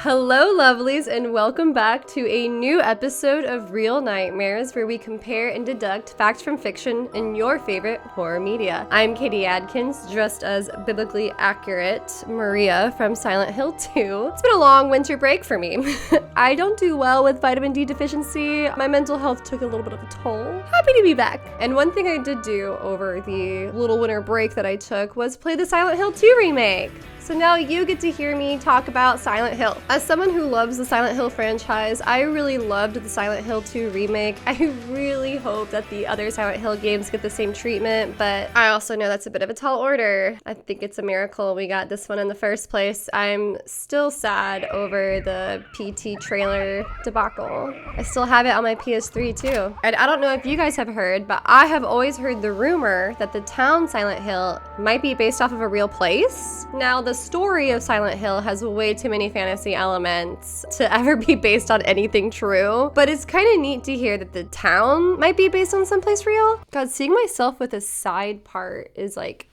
Hello lovelies, and welcome back to a new episode of Real Nightmares, where we compare and deduct facts from fiction in your favorite horror media. I'm Katie Adkins, dressed as biblically accurate Maria from Silent Hill 2. It's been a long winter break for me. I don't do well with vitamin D deficiency. My mental health took a little bit of a toll. Happy to be back. And one thing I did do over the little winter break that I took was play the Silent Hill 2 remake. So now you get to hear me talk about Silent Hill. As someone who loves the Silent Hill franchise, I really loved the Silent Hill 2 remake. I really hope that the other Silent Hill games get the same treatment, but I also know that's a bit of a tall order. I think it's a miracle we got this one in the first place. I'm still sad over the PT trailer debacle. I still have it on my PS3 too. And I don't know if you guys have heard, but I have always heard the rumor that the town Silent Hill might be based off of a real place. Now, the story of Silent Hill has way too many fantasy elements to ever be based on anything true, but it's kind of neat to hear that the town might be based on someplace real. God, seeing myself with a side part is like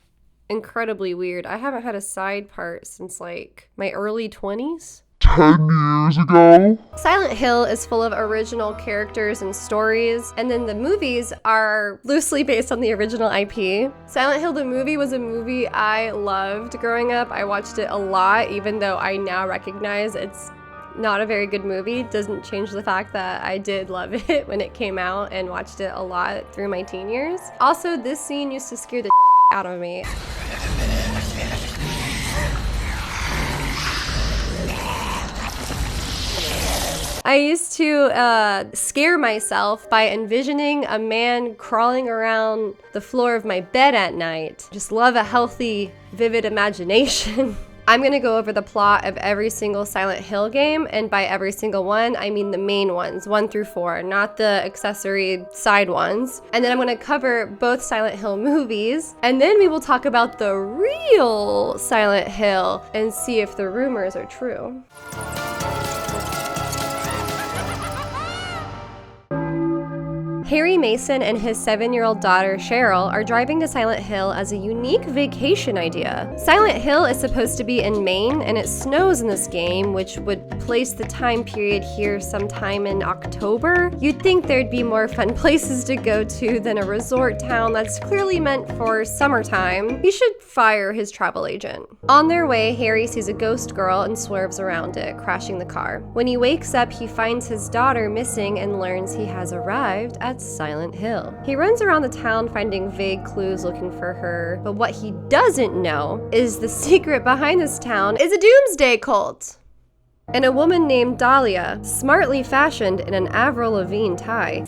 incredibly weird. I haven't had a side part since like my early 20s. 10 years ago. Silent Hill is full of original characters and stories, and then the movies are loosely based on the original IP. Silent Hill the movie was a movie I loved growing up. I watched it a lot, even though I now recognize it's not a very good movie. Doesn't change the fact that I did love it when it came out and watched it a lot through my teen years. Also, this scene used to scare the out of me. I used to scare myself by envisioning a man crawling around the floor of my bed at night. Just love a healthy, vivid imagination. I'm gonna go over the plot of every single Silent Hill game, and by every single one, I mean the main ones, 1 through 4, not the accessory side ones. And then I'm gonna cover both Silent Hill movies, and then we will talk about the real Silent Hill and see if the rumors are true. Harry Mason and his 7-year-old daughter Cheryl are driving to Silent Hill as a unique vacation idea. Silent Hill is supposed to be in Maine, and it snows in this game, which would place the time period here sometime in October. You'd think there'd be more fun places to go to than a resort town that's clearly meant for summertime. He should fire his travel agent. On their way, Harry sees a ghost girl and swerves around it, crashing the car. When he wakes up, he finds his daughter missing and learns he has arrived at Silent Hill. He runs around the town finding vague clues looking for her, but what he doesn't know is the secret behind this town is a doomsday cult. And a woman named Dahlia, smartly fashioned in an Avril Lavigne tie,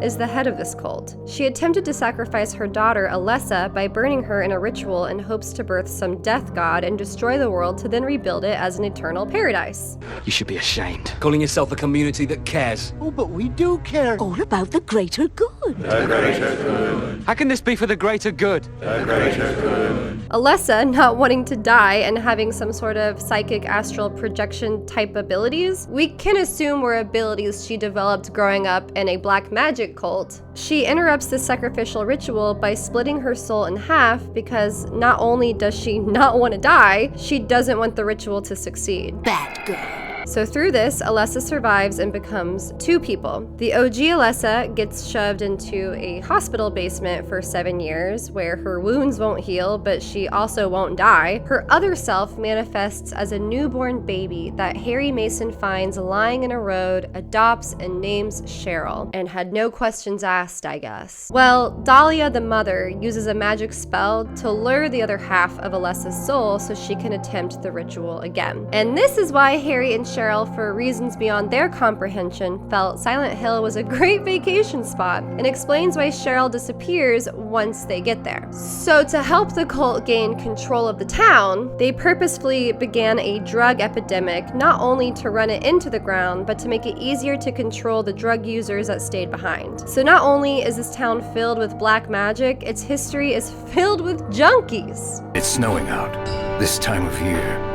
is the head of this cult. She attempted to sacrifice her daughter, Alessa, by burning her in a ritual in hopes to birth some death god and destroy the world to then rebuild it as an eternal paradise. You should be ashamed. Calling yourself a community that cares. Oh, but we do care. All about the greater good. The greater good. How can this be for the greater good? The greater good. Alessa, not wanting to die and having some sort of psychic astral projection type abilities, we can assume were abilities she developed growing up in a black magic cult. She interrupts the sacrificial ritual by splitting her soul in half because not only does she not want to die, she doesn't want the ritual to succeed. Bad girl. So through this, Alessa survives and becomes 2 people. The OG Alessa gets shoved into a hospital basement for 7 years where her wounds won't heal, but she also won't die. Her other self manifests as a newborn baby that Harry Mason finds lying in a road, adopts, and names Cheryl, and had no questions asked, I guess. Well, Dahlia, the mother, uses a magic spell to lure the other half of Alessa's soul so she can attempt the ritual again. And this is why Harry and Cheryl, for reasons beyond their comprehension, felt Silent Hill was a great vacation spot, and explains why Cheryl disappears once they get there. So to help the cult gain control of the town, they purposefully began a drug epidemic, not only to run it into the ground, but to make it easier to control the drug users that stayed behind. So not only is this town filled with black magic, its history is filled with junkies. It's snowing out this time of year.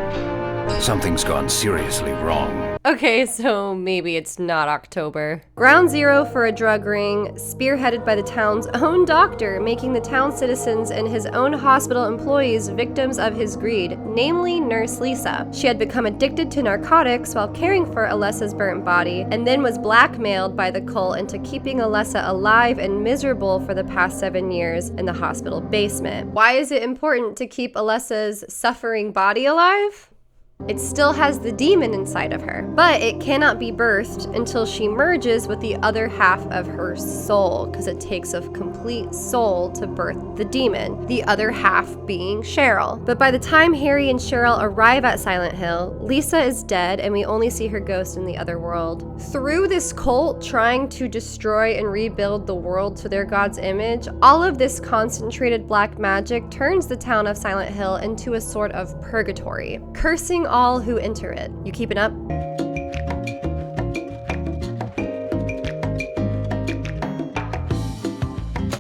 Something's gone seriously wrong. Okay, so maybe it's not October. Ground zero for a drug ring, spearheaded by the town's own doctor, making the town citizens and his own hospital employees victims of his greed, namely Nurse Lisa. She had become addicted to narcotics while caring for Alessa's burnt body, and then was blackmailed by the cult into keeping Alessa alive and miserable for the past 7 years in the hospital basement. Why is it important to keep Alessa's suffering body alive? It still has the demon inside of her, but it cannot be birthed until she merges with the other half of her soul, because it takes a complete soul to birth the demon, the other half being Cheryl. But by the time Harry and Cheryl arrive at Silent Hill, Lisa is dead and we only see her ghost in the other world. Through this cult trying to destroy and rebuild the world to their god's image, all of this concentrated black magic turns the town of Silent Hill into a sort of purgatory, cursing all who enter it. You keeping up?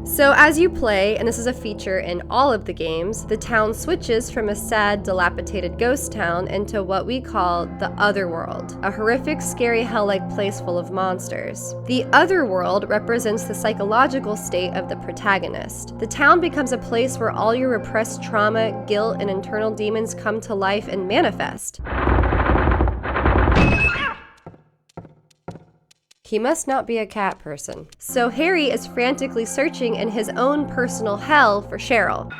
So as you play, and this is a feature in all of the games, the town switches from a sad, dilapidated ghost town into what we call the Otherworld, a horrific, scary, hell-like place full of monsters. The Otherworld represents the psychological state of the protagonist. The town becomes a place where all your repressed trauma, guilt, and internal demons come to life and manifest. He must not be a cat person. So Harry is frantically searching in his own personal hell for Cheryl.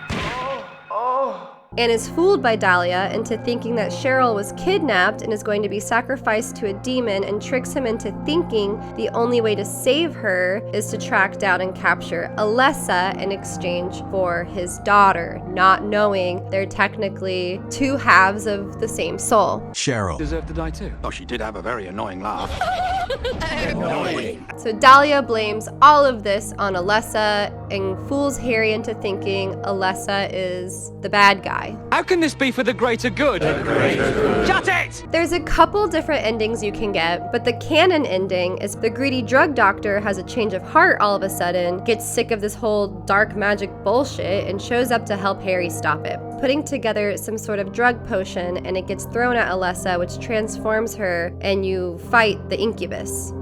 And is fooled by Dahlia into thinking that Cheryl was kidnapped and is going to be sacrificed to a demon, and tricks him into thinking the only way to save her is to track down and capture Alessa in exchange for his daughter, not knowing they're technically two halves of the same soul. Cheryl deserved to die too. Oh, she did have a very annoying laugh. So Dahlia blames all of this on Alessa and fools Harry into thinking Alessa is the bad guy. How can this be for the greater good? Shut it! There's a couple different endings you can get, but the canon ending is the greedy drug doctor has a change of heart all of a sudden, gets sick of this whole dark magic bullshit, and shows up to help Harry stop it, putting together some sort of drug potion, and it gets thrown at Alessa, which transforms her, and you fight the incubus.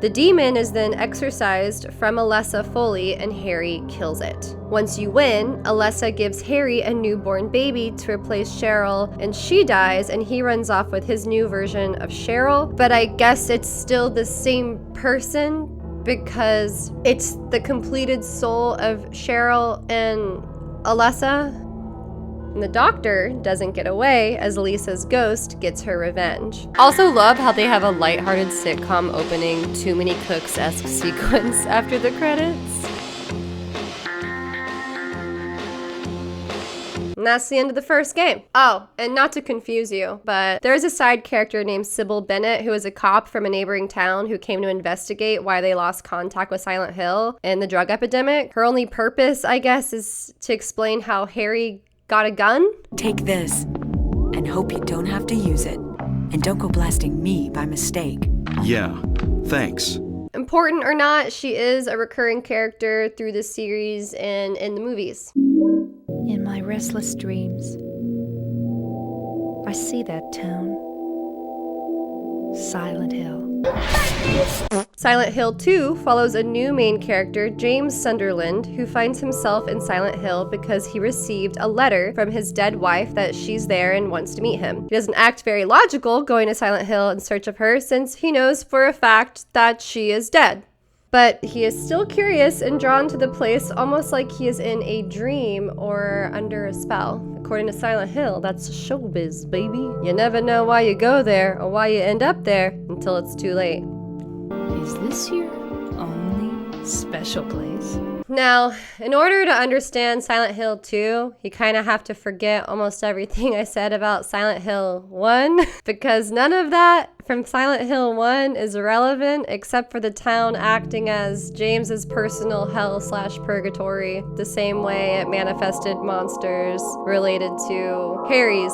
The demon is then exorcised from Alessa fully, and Harry kills it. Once you win, Alessa gives Harry a newborn baby to replace Cheryl, and she dies, and he runs off with his new version of Cheryl. But I guess it's still the same person because it's the completed soul of Cheryl and Alessa. And the doctor doesn't get away as Lisa's ghost gets her revenge. Also love how they have a lighthearted sitcom opening, Too Many Cooks-esque sequence after the credits. And that's the end of the first game. Oh, and not to confuse you, but there's a side character named Sybil Bennett who is a cop from a neighboring town who came to investigate why they lost contact with Silent Hill and the drug epidemic. Her only purpose, I guess, is to explain how Harry got a gun? Take this, and hope you don't have to use it. And don't go blasting me by mistake. Yeah, thanks. Important or not, she is a recurring character through the series and in the movies. In my restless dreams, I see that town. Silent Hill. Silent Hill 2 follows a new main character, James Sunderland, who finds himself in Silent Hill because he received a letter from his dead wife that she's there and wants to meet him. He doesn't act very logical going to Silent Hill in search of her, since he knows for a fact that she is dead. But he is still curious and drawn to the place, almost like he is in a dream or under a spell. According to Silent Hill, that's showbiz, baby. You never know why you go there or why you end up there until it's too late. Is this your only special place? Now, in order to understand Silent Hill 2, you kind of have to forget almost everything I said about Silent Hill 1, because none of that from Silent Hill 1 is irrelevant except for the town acting as James's personal hell/purgatory, the same way it manifested monsters related to Harry's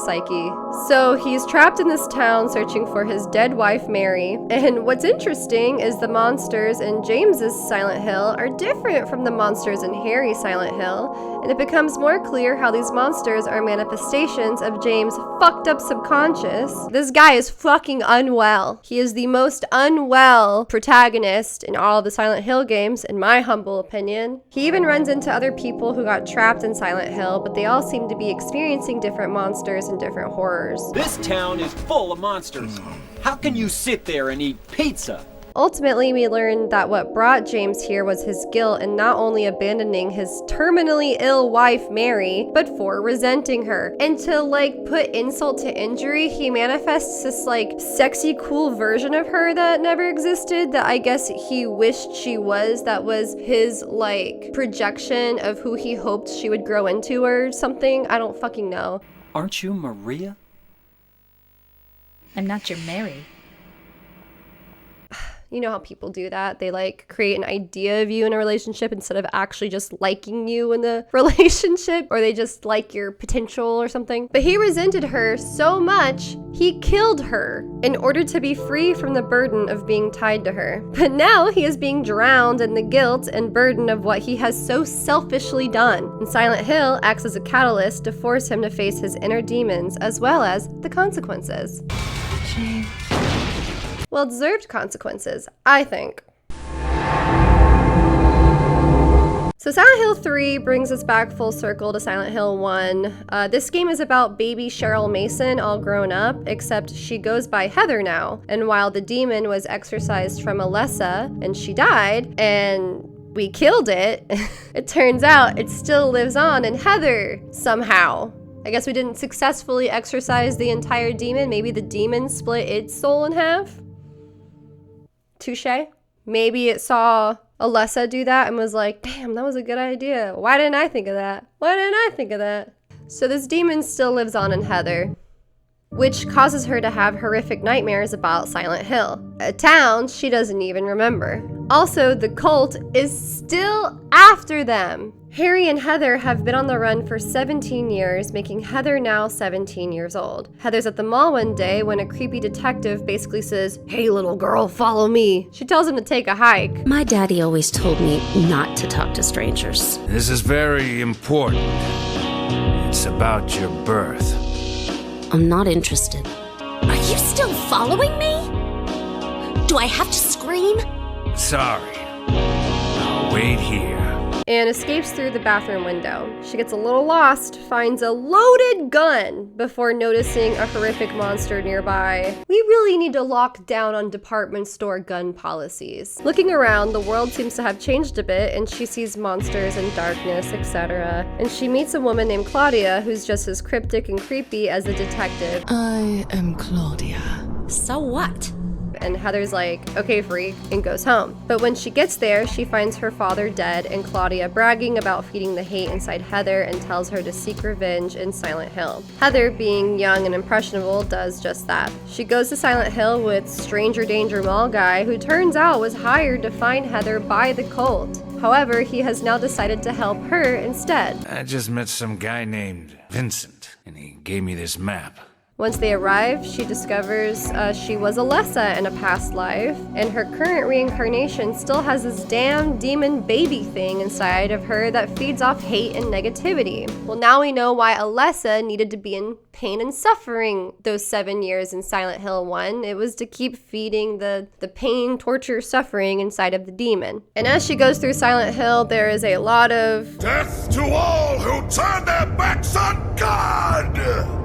psyche. So he's trapped in this town searching for his dead wife Mary, and what's interesting is the monsters in James's Silent Hill are different from the monsters in Harry's Silent Hill, and it becomes more clear how these monsters are manifestations of James' fucked up subconscious. This guy is fucking unwell. He is the most unwell protagonist in all of the Silent Hill games, in my humble opinion. He even runs into other people who got trapped in Silent Hill, but they all seem to be experiencing different monsters and different horrors. This town is full of monsters. How can you sit there and eat pizza? Ultimately, we learned that what brought James here was his guilt in not only abandoning his terminally ill wife Mary, but for resenting her. And to put insult to injury, he manifests this sexy cool version of her that never existed, that I guess he wished she was, that was his projection of who he hoped she would grow into or something. I don't fucking know. Aren't you Maria? I'm not your Mary. You know how people do that. They create an idea of you in a relationship instead of actually just liking you in the relationship, or they just like your potential or something. But he resented her so much, he killed her in order to be free from the burden of being tied to her. But now he is being drowned in the guilt and burden of what he has so selfishly done. And Silent Hill acts as a catalyst to force him to face his inner demons as well as the consequences. James. Well-deserved consequences, I think. So Silent Hill 3 brings us back full circle to Silent Hill 1. This game is about baby Cheryl Mason all grown up, except she goes by Heather now. And while the demon was exorcised from Alessa and she died, and we killed it, it turns out it still lives on in Heather somehow. I guess we didn't successfully exorcise the entire demon. Maybe the demon split its soul in half. Touche. Maybe it saw Alessa do that and was like, damn, that was a good idea. Why didn't I think of that? Why didn't I think of that? So this demon still lives on in Heather, which causes her to have horrific nightmares about Silent Hill, a town she doesn't even remember. Also, the cult is still after them. Harry and Heather have been on the run for 17 years, making Heather now 17 years old. Heather's at the mall one day when a creepy detective basically says, "Hey little girl, follow me." She tells him to take a hike. My daddy always told me not to talk to strangers. This is very important. It's about your birth. I'm not interested. Are you still following me? Do I have to scream? Sorry. I'll wait here. And escapes through the bathroom window. She gets a little lost, finds a loaded gun before noticing a horrific monster nearby. We really need to lock down on department store gun policies. Looking around, the world seems to have changed a bit, and she sees monsters and darkness, etc. And she meets a woman named Claudia, who's just as cryptic and creepy as the detective. I am Claudia. So what? And Heather's like, okay, freak, and goes home. But when she gets there, she finds her father dead and Claudia bragging about feeding the hate inside Heather and tells her to seek revenge in Silent Hill. Heather, being young and impressionable, does just that. She goes to Silent Hill with Stranger Danger Mall guy, who turns out was hired to find Heather by the cult. However, he has now decided to help her instead. I just met some guy named Vincent, and he gave me this map. Once they arrive, she discovers she was Alessa in a past life, and her current reincarnation still has this damn demon baby thing inside of her that feeds off hate and negativity. Well, now we know why Alessa needed to be in pain and suffering those 7 years in Silent Hill 1. It was to keep feeding the pain, torture, suffering inside of the demon. And as she goes through Silent Hill, there is a lot of Death to all who turn their backs on God!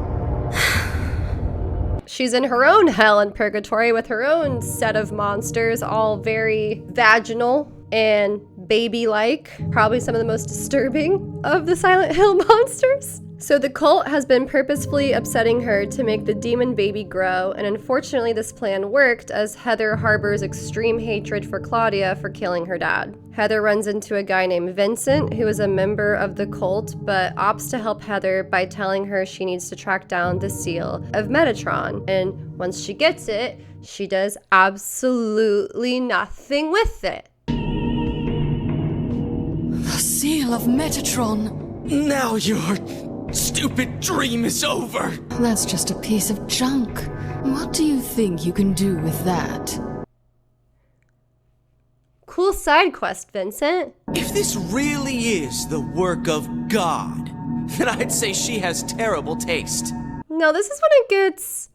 She's in her own hell and purgatory with her own set of monsters, all very vaginal and baby-like. Probably some of the most disturbing of the Silent Hill monsters. So the cult has been purposefully upsetting her to make the demon baby grow, and unfortunately this plan worked as Heather harbors extreme hatred for Claudia for killing her dad. Heather runs into a guy named Vincent, who is a member of the cult, but opts to help Heather by telling her she needs to track down the seal of Metatron. And once she gets it, she does absolutely nothing with it. The seal of Metatron. Now your stupid dream is over. That's just a piece of junk. What do you think you can do with that? Cool side quest, Vincent. If this really is the work of God, then I'd say she has terrible taste. No, this is when it gets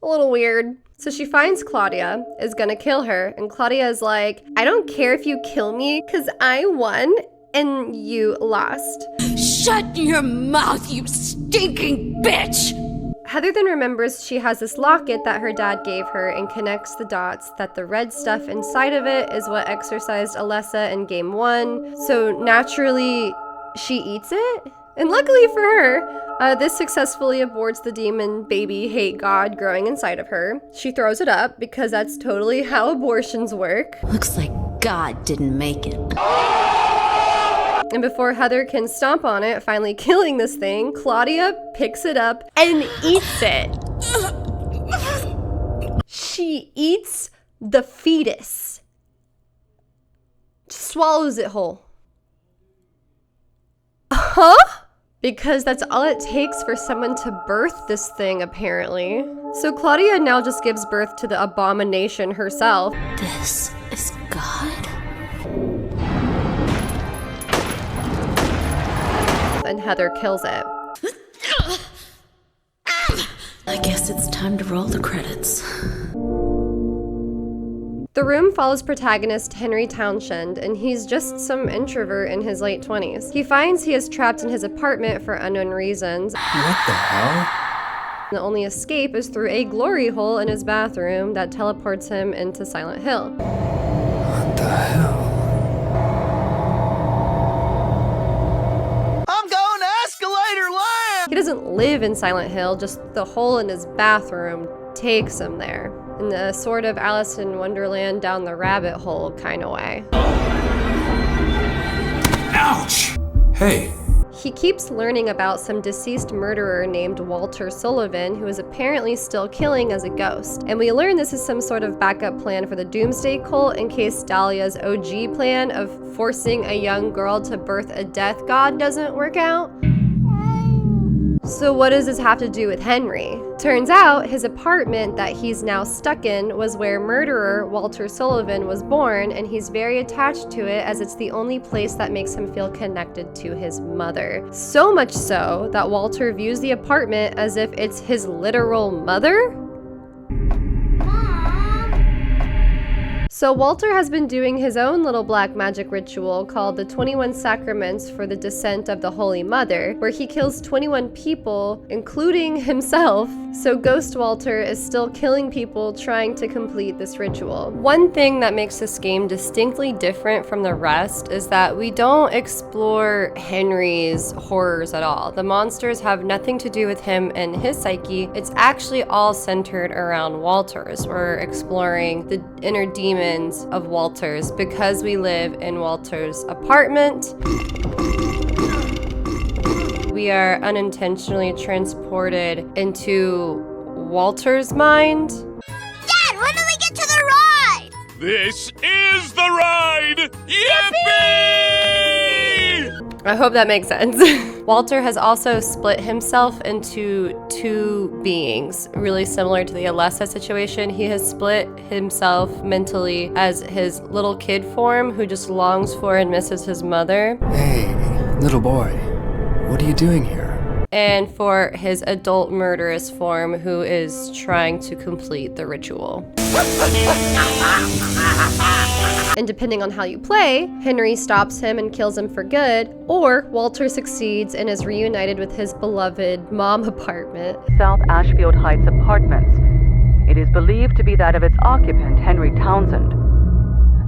a little weird. So she finds Claudia, is gonna kill her, and Claudia is like, I don't care if you kill me, because I won and you lost. Shut your mouth, you stinking bitch! Heather then remembers she has this locket that her dad gave her and connects the dots that the red stuff inside of it is what exorcised Alessa in game 1. So naturally, she eats it. And luckily for her, this successfully aborts the demon baby hate god growing inside of her. She throws it up because that's totally how abortions work. Looks like God didn't make it. And before Heather can stomp on it, finally killing this thing, Claudia picks it up and eats it. She eats the fetus. Swallows it whole. Huh? Because that's all it takes for someone to birth this thing, apparently. So Claudia now just gives birth to the abomination herself. This is God? And Heather kills it. I guess it's time to roll the credits. The room follows protagonist Henry Townshend, and he's just some introvert in his late 20s. He finds he is trapped in his apartment for unknown reasons. What the hell? The only escape is through a glory hole in his bathroom that teleports him into Silent Hill. What the hell? He doesn't live in Silent Hill, just the hole in his bathroom takes him there. In a sort of Alice in Wonderland down the rabbit hole kind of way. Ouch! Hey. He keeps learning about some deceased murderer named Walter Sullivan, who is apparently still killing as a ghost. And we learn this is some sort of backup plan for the Doomsday Cult in case Dahlia's OG plan of forcing a young girl to birth a death god doesn't work out. So what does this have to do with Henry? Turns out his apartment that he's now stuck in was where murderer Walter Sullivan was born, and he's very attached to it as it's the only place that makes him feel connected to his mother. So much so that Walter views the apartment as if it's his literal mother? So Walter has been doing his own little black magic ritual called the 21 Sacraments for the Descent of the Holy Mother, where he kills 21 people, including himself. So Ghost Walter is still killing people trying to complete this ritual. One thing that makes this game distinctly different from the rest is that we don't explore Henry's horrors at all. The monsters have nothing to do with him and his psyche. It's actually all centered around Walter's. We're exploring the inner demons of Walter's because we live in Walter's apartment. We are unintentionally transported into Walter's mind. Dad, when do we get to the ride? This is the ride! Yippee! I hope that makes sense. Walter has also split himself into two beings, really similar to the Alessa situation. He has split himself mentally as his little kid form who just longs for and misses his mother. Hey, little boy, what are you doing here? And for his adult murderous form who is trying to complete the ritual. And depending on how you play, Henry stops him and kills him for good, or Walter succeeds and is reunited with his beloved mom apartment. South Ashfield Heights Apartments. It is believed to be that of its occupant, Henry Townsend.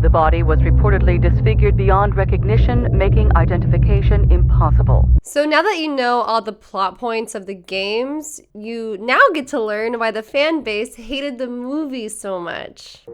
The body was reportedly disfigured beyond recognition, making identification impossible. So now that you know all the plot points of the games, you now get to learn why the fan base hated the movie so much.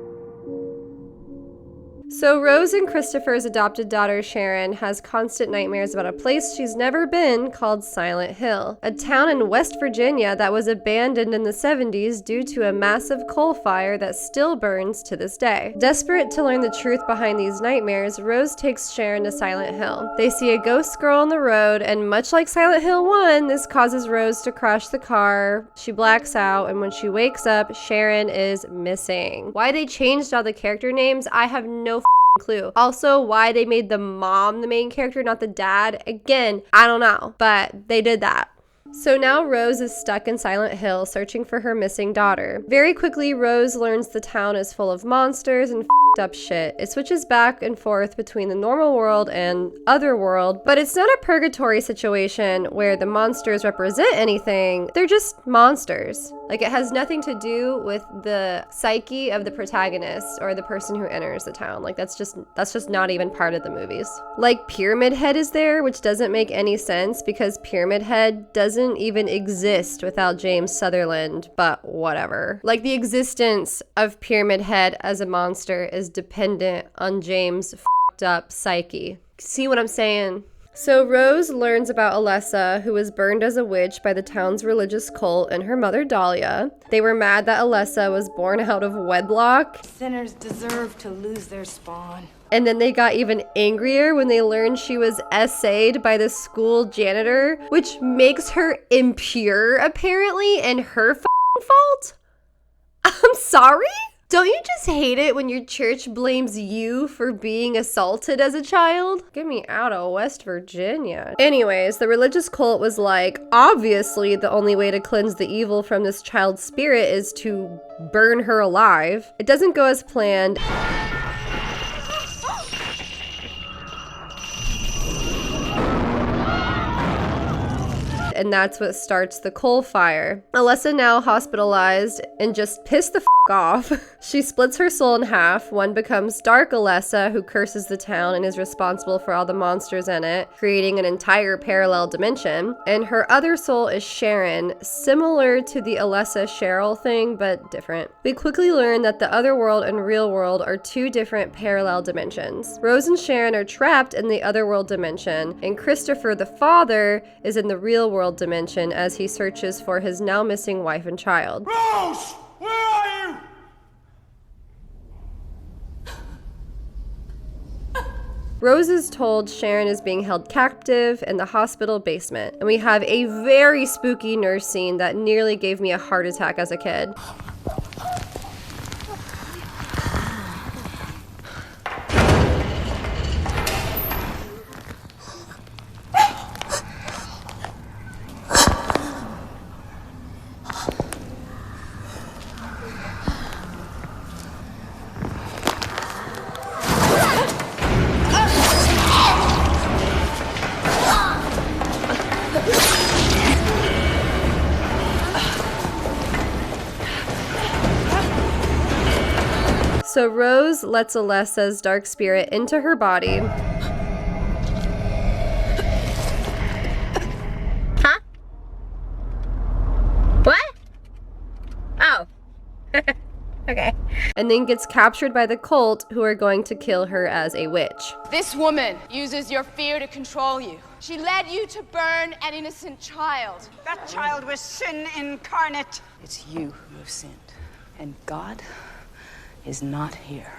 So Rose and Christopher's adopted daughter Sharon has constant nightmares about a place she's never been called Silent Hill, a town in West Virginia that was abandoned in the 70s due to a massive coal fire that still burns to this day. Desperate to learn the truth behind these nightmares, Rose takes Sharon to Silent Hill. They see a ghost girl on the road, and much like Silent Hill 1, this causes Rose to crash the car. She blacks out, and when she wakes up, Sharon is missing. Why they changed all the character names, I have no clue. Also, why they made the mom the main character, not the dad, again, I don't know, but they did that. So now Rose is stuck in Silent Hill searching for her missing daughter. Very quickly, Rose learns the town is full of monsters and up shit. It switches back and forth between the normal world and other world, but it's not a purgatory situation where the monsters represent anything. They're just monsters. Like, it has nothing to do with the psyche of the protagonist or the person who enters the town. Like, that's just not even part of the movies. Like, Pyramid Head is there, which doesn't make any sense because Pyramid Head doesn't even exist without James Sutherland, but whatever. Like, the existence of Pyramid Head as a monster is dependent on James' f***ed up psyche. See what I'm saying? So Rose learns about Alessa, who was burned as a witch by the town's religious cult, and her mother Dahlia. They were mad that Alessa was born out of wedlock. Sinners deserve to lose their spawn. And then they got even angrier when they learned she was essayed by the school janitor, which makes her impure, apparently, and her fault? I'm sorry? Don't you just hate it when your church blames you for being assaulted as a child? Get me out of West Virginia. Anyways, the religious cult was like, obviously the only way to cleanse the evil from this child's spirit is to burn her alive. It doesn't go as planned. And that's what starts the coal fire. Alessa, now hospitalized and just pissed the f*** off. She splits her soul in half. One becomes Dark Alessa, who curses the town and is responsible for all the monsters in it, creating an entire parallel dimension. And her other soul is Sharon, similar to the Alessa Cheryl thing, but different. We quickly learn that the other world and real world are two different parallel dimensions. Rose and Sharon are trapped in the other world dimension, and Christopher, the father, is in the real world dimension as he searches for his now missing wife and child. Rose! Where are you? Rose is told Sharon is being held captive in the hospital basement, and we have a very spooky nurse scene that nearly gave me a heart attack as a kid. So Rose lets Alessa's dark spirit into her body. Huh? What? Oh. Okay. And then gets captured by the cult, who are going to kill her as a witch. This woman uses your fear to control you. She led you to burn an innocent child. That child was sin incarnate. It's you who have sinned, and God is not here.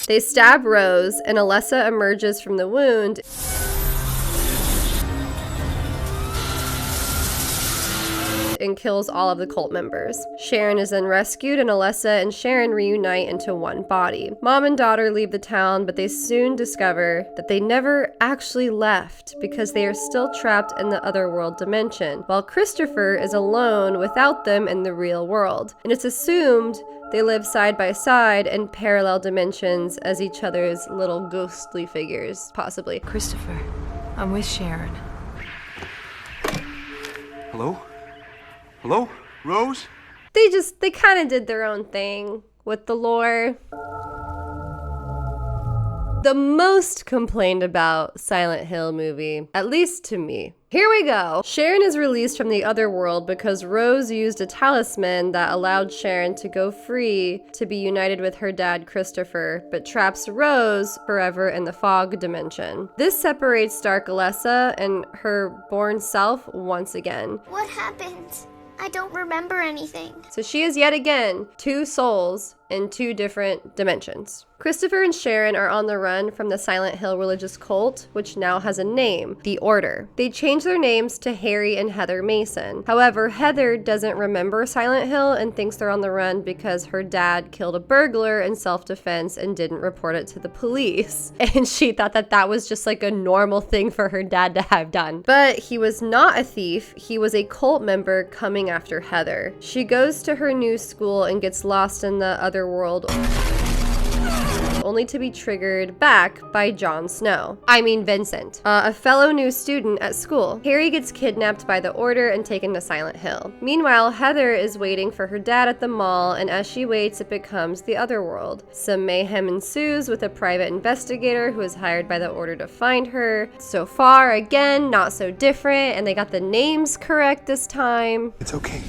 They stab Rose, and Alessa emerges from the wound and kills all of the cult members. Sharon is then rescued, and Alessa and Sharon reunite into one body. Mom and daughter leave the town, but they soon discover that they never actually left because they are still trapped in the otherworld dimension, while Christopher is alone without them in the real world. And it's assumed they live side by side in parallel dimensions as each other's little ghostly figures, possibly. Christopher, I'm with Sharon. Hello? Hello? Rose? They kind of did their own thing with the lore. The most complained about Silent Hill movie, at least to me. Here we go. Sharon is released from the other world because Rose used a talisman that allowed Sharon to go free to be united with her dad Christopher, but traps Rose forever in the fog dimension. This separates Dark Alessa and her born self once again. What happened? I don't remember anything. So she is yet again 2 souls in 2 different dimensions. Christopher and Sharon are on the run from the Silent Hill religious cult, which now has a name, the Order. They change their names to Harry and Heather Mason. However, Heather doesn't remember Silent Hill and thinks they're on the run because her dad killed a burglar in self-defense and didn't report it to the police. And she thought that that was just like a normal thing for her dad to have done. But he was not a thief. He was a cult member coming after Heather. She goes to her new school and gets lost in the other world, only to be triggered back by Vincent, a fellow new student at school. Harry gets kidnapped by the Order and taken to Silent Hill. Meanwhile, Heather is waiting for her dad at the mall, and as she waits, it becomes the other world. Some mayhem ensues with a private investigator who is hired by the Order to find her. So far, again, not so different, and they got the names correct this time. It's okay.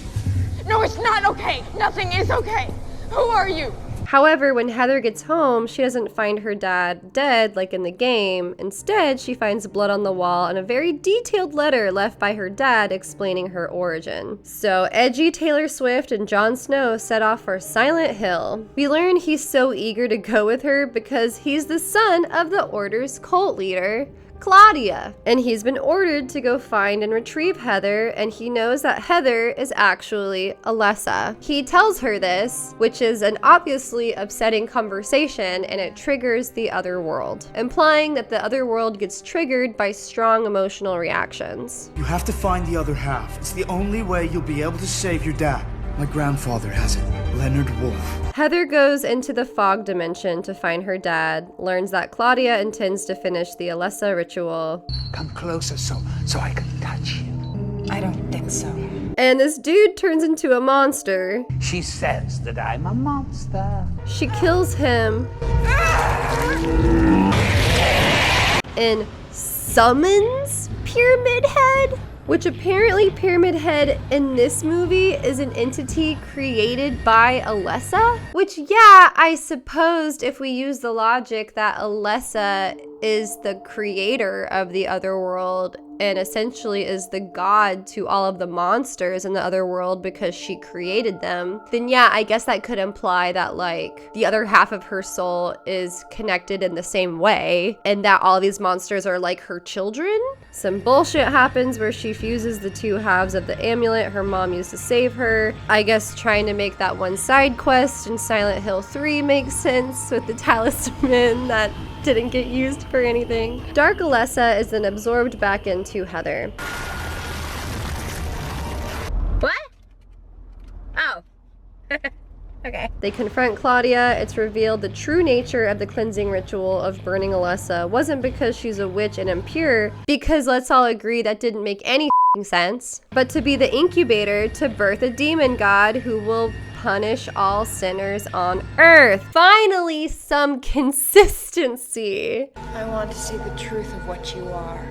No, it's not okay. Nothing is okay. Who are you? However, when Heather gets home, she doesn't find her dad dead like in the game. Instead, she finds blood on the wall and a very detailed letter left by her dad explaining her origin. So edgy Taylor Swift and Jon Snow set off for Silent Hill. We learn he's so eager to go with her because he's the son of the Order's cult leader, Claudia, and he's been ordered to go find and retrieve Heather, and he knows that Heather is actually Alessa. He tells her this, which is an obviously upsetting conversation, and it triggers the other world, implying that the other world gets triggered by strong emotional reactions. You have to find the other half. It's the only way you'll be able to save your dad. My grandfather has it, Leonard Wolf. Heather goes into the fog dimension to find her dad, learns that Claudia intends to finish the Alessa ritual. Come closer so I can touch you. I don't think so. And this dude turns into a monster. She says that I'm a monster. She kills him and summons Pyramid Head, which apparently Pyramid Head in this movie is an entity created by Alessa. Which, yeah, I supposed if we use the logic that Alessa is the creator of the other world and essentially is the god to all of the monsters in the other world because she created them, then yeah, I guess that could imply that like the other half of her soul is connected in the same way and that all these monsters are like her children. Some bullshit happens where she fuses the 2 halves of the amulet her mom used to save her. I guess trying to make that one side quest in Silent Hill 3 makes sense with the talisman that didn't get used for anything. Dark Alessa is then absorbed back into Heather. What? Oh. Okay. They confront Claudia. It's revealed the true nature of the cleansing ritual of burning Alessa wasn't because she's a witch and impure, because let's all agree that didn't make any sense, but to be the incubator to birth a demon god who will punish all sinners on earth. Finally, some consistency. I want to see the truth of what you are.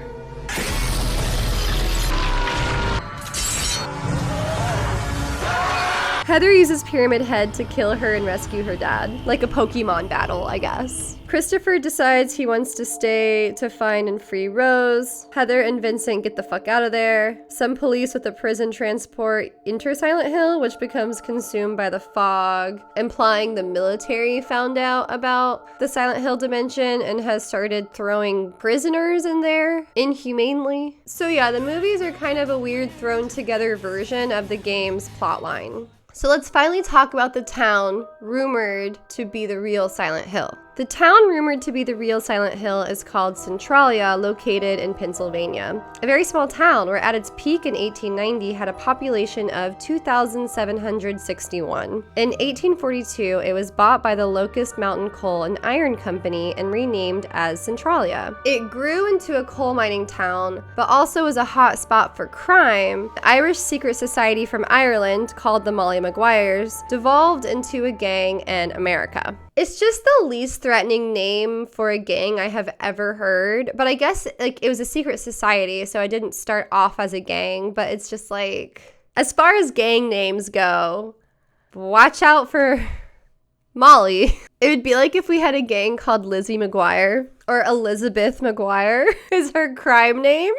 Heather uses Pyramid Head to kill her and rescue her dad, like a Pokemon battle, I guess. Christopher decides he wants to stay to find and free Rose. Heather and Vincent get the fuck out of there. Some police with a prison transport enter Silent Hill, which becomes consumed by the fog, implying the military found out about the Silent Hill dimension and has started throwing prisoners in there inhumanely. So yeah, the movies are kind of a weird thrown together version of the game's plotline. So let's finally talk about the town rumored to be the real Silent Hill. The town rumored to be the real Silent Hill is called Centralia, located in Pennsylvania. A very small town where at its peak in 1890 had a population of 2,761. In 1842, it was bought by the Locust Mountain Coal and Iron Company and renamed as Centralia. It grew into a coal mining town, but also was a hot spot for crime. The Irish secret society from Ireland, called the Molly Maguires, devolved into a gang in America. It's just the least threatening name for a gang I have ever heard. But I guess like it was a secret society, so I didn't start off as a gang. But it's just like, as far as gang names go, watch out for Molly. It would be like if we had a gang called Lizzie McGuire, or Elizabeth McGuire is her crime name.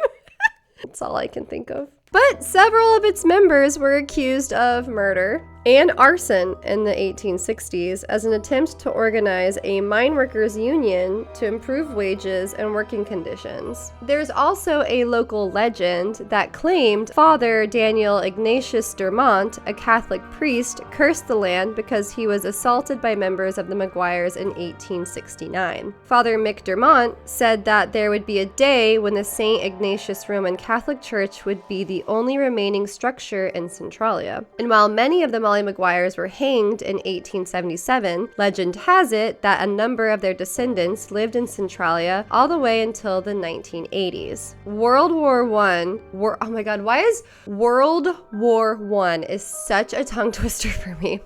That's all I can think of. But several of its members were accused of murder and arson in the 1860s as an attempt to organize a mine workers union to improve wages and working conditions. There's also a local legend that claimed Father Daniel Ignatius Dermont, a Catholic priest, cursed the land because he was assaulted by members of the McGuires in 1869. Father Mick Dermont said that there would be a day when the St. Ignatius Roman Catholic Church would be the only remaining structure in Centralia. And while many of the Molly McGuires were hanged in 1877, legend has it that a number of their descendants lived in Centralia all the way until the 1980s. World War I, oh my god, why is World War I is such a tongue twister for me.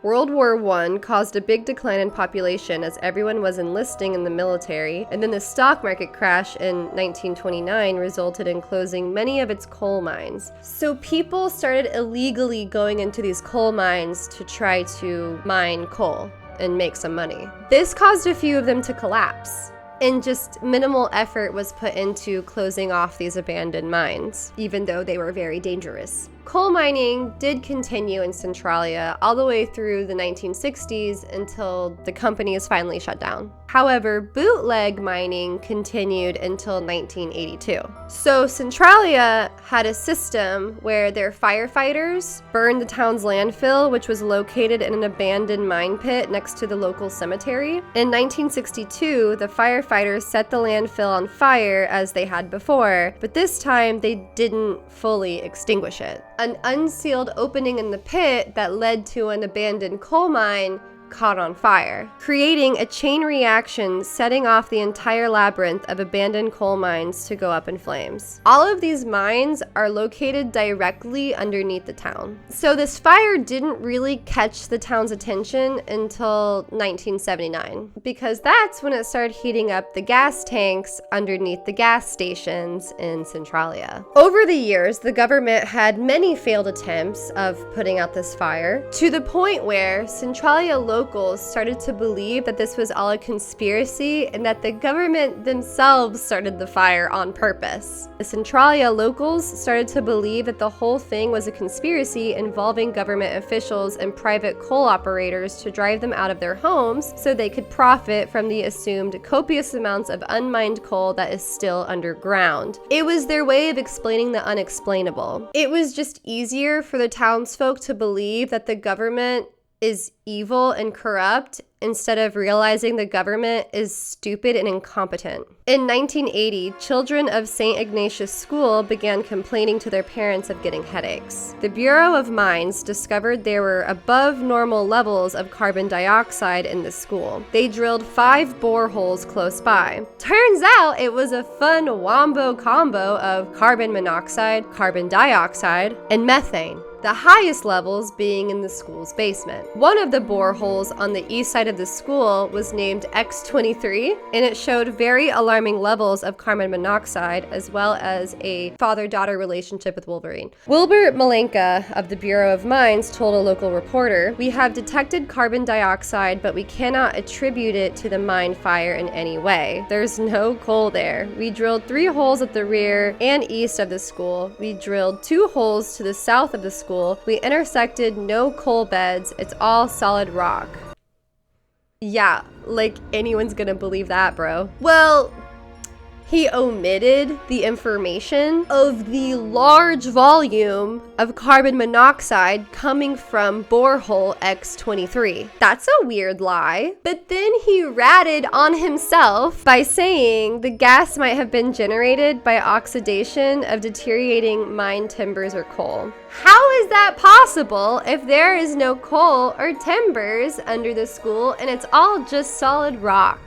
World War I caused a big decline in population as everyone was enlisting in the military, and then the stock market crash in 1929 resulted in closing many of its coal mines. So people started illegally going into these coal mines to try to mine coal and make some money. This caused a few of them to collapse, and just minimal effort was put into closing off these abandoned mines, even though they were very dangerous. Coal mining did continue in Centralia all the way through the 1960s until the companies finally shut down. However, bootleg mining continued until 1982. So Centralia had a system where their firefighters burned the town's landfill, which was located in an abandoned mine pit next to the local cemetery. In 1962, the firefighters set the landfill on fire as they had before, but this time they didn't fully extinguish it. An unsealed opening in the pit that led to an abandoned coal mine caught on fire, creating a chain reaction, setting off the entire labyrinth of abandoned coal mines to go up in flames. All of these mines are located directly underneath the town. So this fire didn't really catch the town's attention until 1979, because that's when it started heating up the gas tanks underneath the gas stations in Centralia. Over the years, the government had many failed attempts of putting out this fire, to the point where Centralia locals started to believe that this was all a conspiracy and that the government themselves started the fire on purpose. The Centralia locals started to believe that the whole thing was a conspiracy involving government officials and private coal operators to drive them out of their homes so they could profit from the assumed copious amounts of unmined coal that is still underground. It was their way of explaining the unexplainable. It was just easier for the townsfolk to believe that the government is evil and corrupt instead of realizing the government is stupid and incompetent. In 1980, children of St. Ignatius School began complaining to their parents of getting headaches. The Bureau of Mines discovered there were above normal levels of carbon dioxide in the school. They drilled 5 boreholes close by. Turns out it was a fun wombo combo of carbon monoxide, carbon dioxide, and methane, the highest levels being in the school's basement. One of the boreholes on the east side of the school was named X23, and it showed very alarming levels of carbon monoxide as well as a father-daughter relationship with Wolverine. Wilbert Malenka of the Bureau of Mines told a local reporter, "We have detected carbon dioxide, but we cannot attribute it to the mine fire in any way. There's no coal there. We drilled 3 holes at the rear and east of the school. We drilled 2 holes to the south of the school. We intersected no coal beds. It's all solid rock." Yeah, like anyone's gonna believe that, bro. Well, he omitted the information of the large volume of carbon monoxide coming from borehole X23. That's a weird lie. But then he ratted on himself by saying the gas might have been generated by oxidation of deteriorating mine timbers or coal. How is that possible if there is no coal or timbers under the school and it's all just solid rock?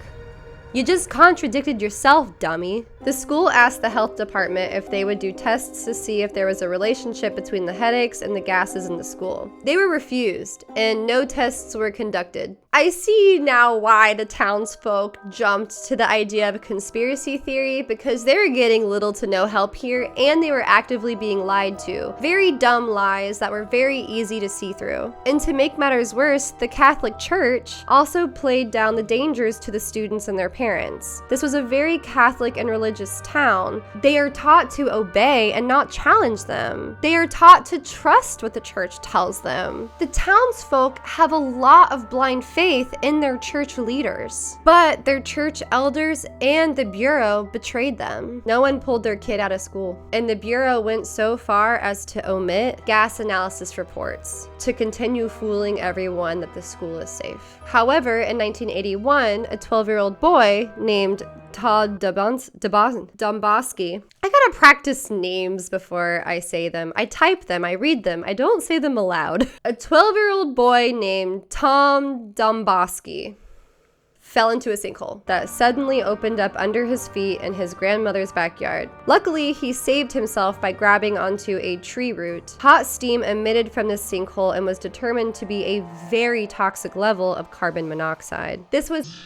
You just contradicted yourself, dummy. The school asked the health department if they would do tests to see if there was a relationship between the headaches and the gases in the school. They were refused, and no tests were conducted. I see now why the townsfolk jumped to the idea of a conspiracy theory, because they were getting little to no help here, and they were actively being lied to. Very dumb lies that were very easy to see through. And to make matters worse, the Catholic Church also played down the dangers to the students and their parents. This was a very Catholic and religious town. They are taught to obey and not challenge them. They are taught to trust what the church tells them. The townsfolk have a lot of blind faith in their church leaders, but their church elders and the Bureau betrayed them. No one pulled their kid out of school, and the Bureau went so far as to omit gas analysis reports to continue fooling everyone that the school is safe. However, in 1981, a 12-year-old boy named Todd Domboski. I gotta practice names before I say them. I type them, I read them, I don't say them aloud. A 12-year-old boy named Tom Domboski fell into a sinkhole that suddenly opened up under his feet in his grandmother's backyard. Luckily, he saved himself by grabbing onto a tree root. Hot steam emitted from this sinkhole and was determined to be a very toxic level of carbon monoxide. This was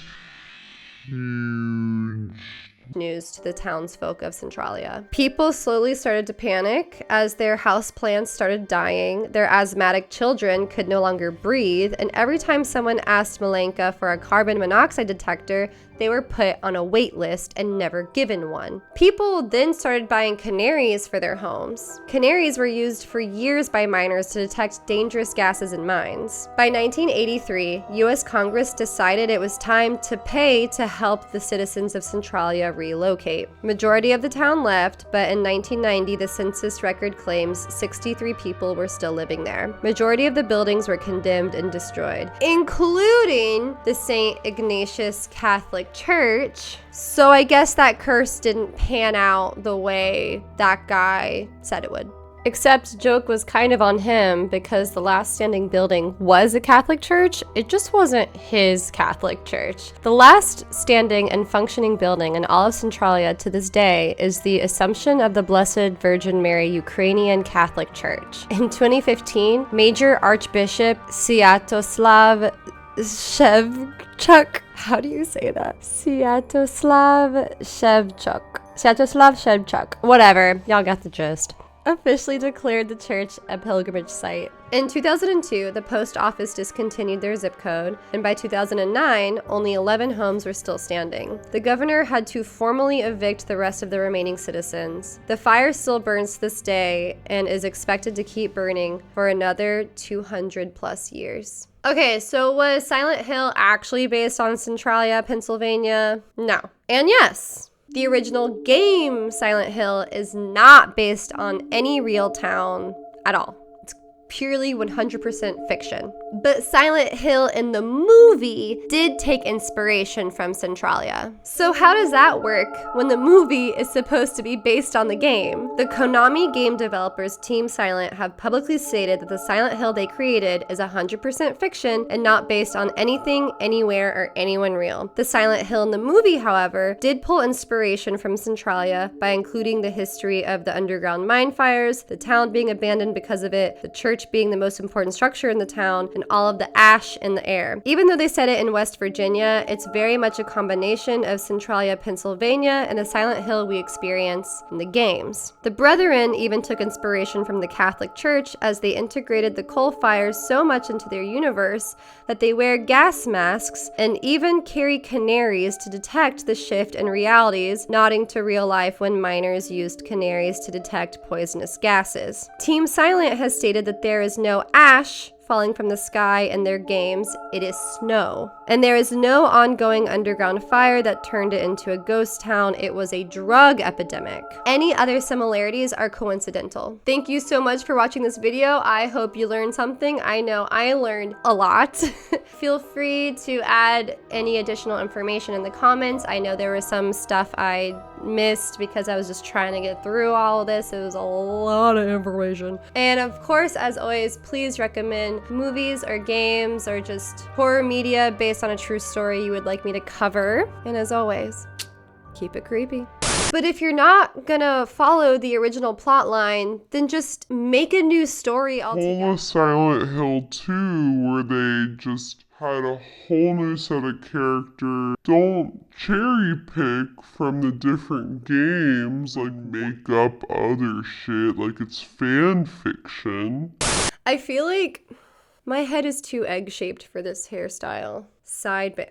news to the townsfolk of Centralia. People slowly started to panic as their houseplants started dying, their asthmatic children could no longer breathe, and every time someone asked Malenka for a carbon monoxide detector, they were put on a wait list and never given one. People then started buying canaries for their homes. Canaries were used for years by miners to detect dangerous gases in mines. By 1983, US Congress decided it was time to pay to help the citizens of Centralia relocate. Majority of the town left, but in 1990, the census record claims 63 people were still living there. Majority of the buildings were condemned and destroyed, including the St. Ignatius Catholic Church. So I guess that curse didn't pan out the way that guy said it would. Except joke was kind of on him because the last standing building was a Catholic church. It just wasn't his Catholic church. The last standing and functioning building in all of Centralia to this day is the Assumption of the Blessed Virgin Mary Ukrainian Catholic Church. In 2015, Major Archbishop Sviatoslav Shevchuk, how do you say that? Sviatoslav Shevchuk, whatever, y'all got the gist, officially declared the church a pilgrimage site. In 2002, the post office discontinued their zip code, and by 2009, only 11 homes were still standing. The governor had to formally evict the rest of the remaining citizens. The fire still burns to this day and is expected to keep burning for another 200 plus years. Okay, so was Silent Hill actually based on Centralia, Pennsylvania? No. And yes, the original game Silent Hill is not based on any real town at all. It's purely 100% fiction. But Silent Hill in the movie did take inspiration from Centralia. So how does that work when the movie is supposed to be based on the game? The Konami game developers Team Silent have publicly stated that the Silent Hill they created is 100% fiction and not based on anything, anywhere, or anyone real. The Silent Hill in the movie, however, did pull inspiration from Centralia by including the history of the underground mine fires, the town being abandoned because of it, the church being the most important structure in the town, and all of the ash in the air. Even though they set it in West Virginia, it's very much a combination of Centralia, Pennsylvania, and the Silent Hill we experience in the games. The Brethren even took inspiration from the Catholic Church as they integrated the coal fires so much into their universe that they wear gas masks and even carry canaries to detect the shift in realities, nodding to real life when miners used canaries to detect poisonous gases. Team Silent has stated that there is no ash falling from the sky in their games, it is snow. And there is no ongoing underground fire that turned it into a ghost town, it was a drug epidemic. Any other similarities are coincidental. Thank you so much for watching this video. I hope you learned something. I know I learned a lot. Feel free to add any additional information in the comments. I know there was some stuff I missed because I was just trying to get through all of this. It was a lot of information. And of course, as always, please recommend movies or games or just horror media based on a true story you would like me to cover. And as always, keep it creepy. But if you're not gonna follow the original plot line, then just make a new story altogether. Almost Silent Hill 2, where they just had a whole new set of characters. Don't cherry pick from the different games, like make up other shit like it's fan fiction. I feel like my head is too egg-shaped for this hairstyle.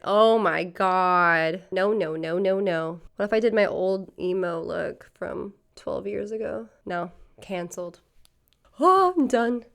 Oh my god. No. What if I did my old emo look from 12 years ago? No, canceled. Oh, I'm done.